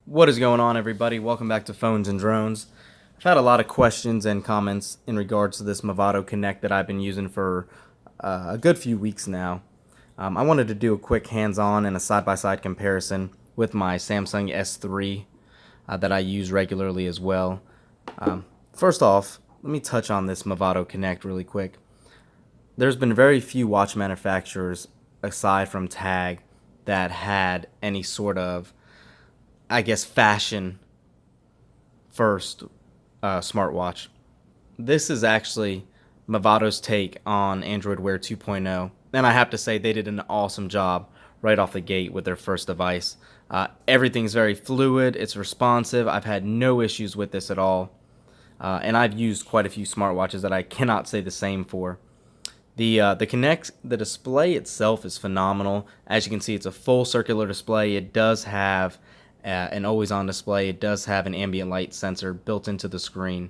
What is going on, everybody? Welcome back to Phones and Drones. I've had a lot of questions and comments in regards to this Movado Connect that I've been using for a good few weeks now. I wanted to do a quick hands-on and a side-by-side comparison with my Samsung S3 that I use regularly as well. First off, let me touch on this Movado Connect really quick. There's been very few watch manufacturers, aside from Tag, that had any sort of fashion first smartwatch. This is actually Movado's take on Android Wear 2.0, and I have to say they did an awesome job right off the gate with their first device. Everything's very fluid, it's responsive. I've had no issues with this at all, and I've used quite a few smartwatches that I cannot say the same for. The Connect, the display itself is phenomenal. As you can see, it's a full circular display. It does have an always-on display. It does have an ambient light sensor built into the screen.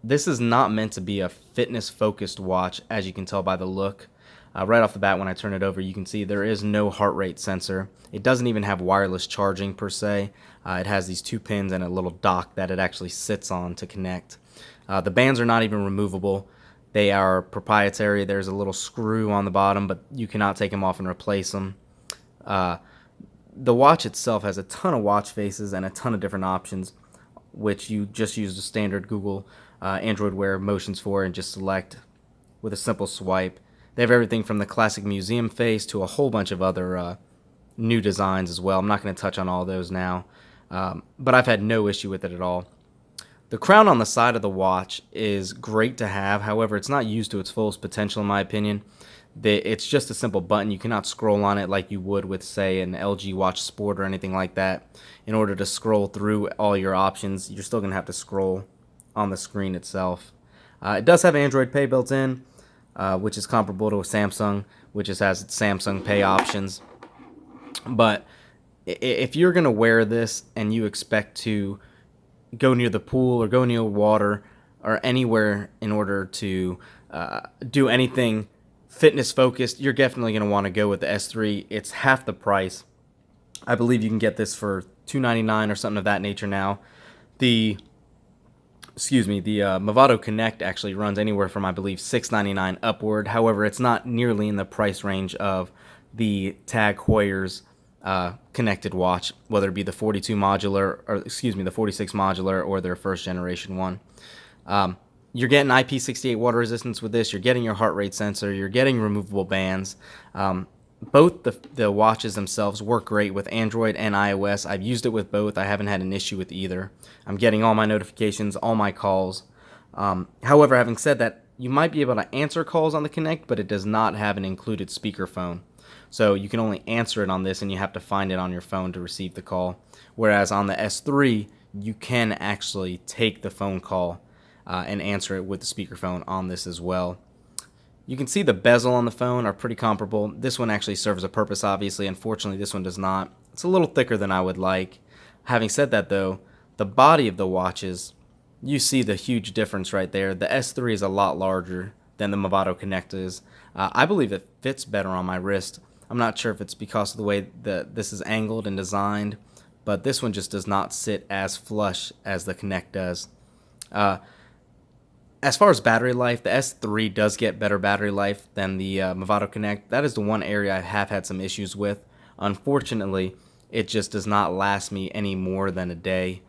This is not meant to be a fitness-focused watch, as you can tell by the look. Right off the bat, when I turn it over, you can see there is no heart rate sensor. It doesn't even have wireless charging per se. It has these two pins and a little dock that it actually sits on to connect. The bands are not even removable. They are proprietary. There's a little screw on the bottom, but you cannot take them off and replace them. The watch itself has a ton of watch faces and a ton of different options, which you just use the standard Google Android Wear motions for and just select with a simple swipe. They have everything from the classic museum face to a whole bunch of other new designs as well. I'm not going to touch on all those now, but I've had no issue with it at all. The crown on the side of the watch is great to have. However, it's not used to its fullest potential in my opinion. It's just a simple button. You cannot scroll on it like you would with, say, an LG Watch Sport or anything like that. In order to scroll through all your options, you're still going to have to scroll on the screen itself. It does have Android Pay built in, which is comparable to a Samsung, which just has its Samsung Pay options. But if you're going to wear this and you expect to go near the pool or go near water or anywhere in order to do anything fitness focused, you're definitely going to want to go with the S3. It's half the price. I believe you can get this for $299 or something of that nature now. The Movado Connect actually runs anywhere from, I believe, $699 upward. However, it's not nearly in the price range of the Tag Heuer's connected watch, whether it be the 42 modular or the 46 modular or their first generation one. You're getting IP68 water resistance with this. You're getting your heart rate sensor. You're getting removable bands. Both the watches themselves work great with Android and iOS. I've used it with both. I haven't had an issue with either. I'm getting all my notifications, all my calls. However, having said that, you might be able to answer calls on the Connect, but it does not have an included speakerphone. So you can only answer it on this, and you have to find it on your phone to receive the call. Whereas on the S3, you can actually take the phone call and answer it with the speakerphone on this as well. You can see the bezel on the phone are pretty comparable. This one actually serves a purpose, obviously. Unfortunately, this one does not. It's a little thicker than I would like. Having said that, though, the body of the watches, you see the huge difference right there. The S3 is a lot larger than the Movado Connect is. I believe it fits better on my wrist. I'm not sure if it's because of the way that this is angled and designed, but this one just does not sit as flush as the Connect does. As far as battery life, the S3 does get better battery life than the Movado Connect. That is the one area I have had some issues with. Unfortunately, it just does not last me any more than a day.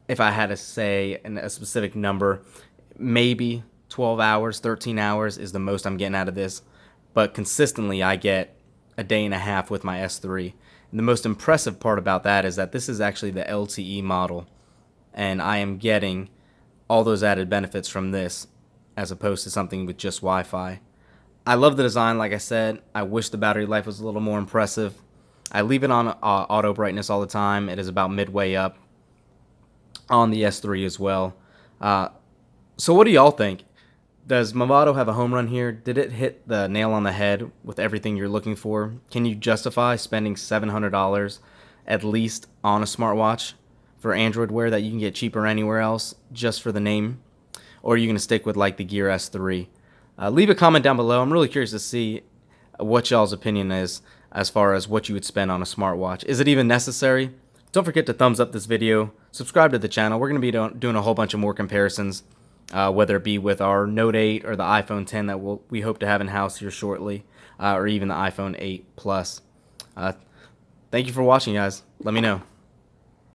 If I had to say a specific number, maybe 12 hours, 13 hours is the most I'm getting out of this. But consistently, I get a day and a half with my S3. And the most impressive part about that is that this is actually the LTE model, and I am getting all those added benefits from this as opposed to something with just Wi-Fi. I love the design, like I said. I wish the battery life was a little more impressive. I leave it on auto brightness all the time. It is about midway up on the S3 as well. So what do y'all think? Does Movado have a home run here? Did it hit the nail on the head with everything you're looking for? Can you justify spending $700 at least on a smartwatch for Android Wear that you can get cheaper anywhere else just for the name? Or are you going to stick with like the Gear S3? Leave a comment down below. I'm really curious to see what y'all's opinion is. as far as what you would spend on a smartwatch. Is it even necessary? Don't forget to thumbs up this video, subscribe to the channel. We're going to be doing a whole bunch of more comparisons, whether it be with our Note 8 or the iPhone 10 that we hope to have in-house here shortly, or even the iPhone 8 Plus. Thank you for watching, guys. Let me know.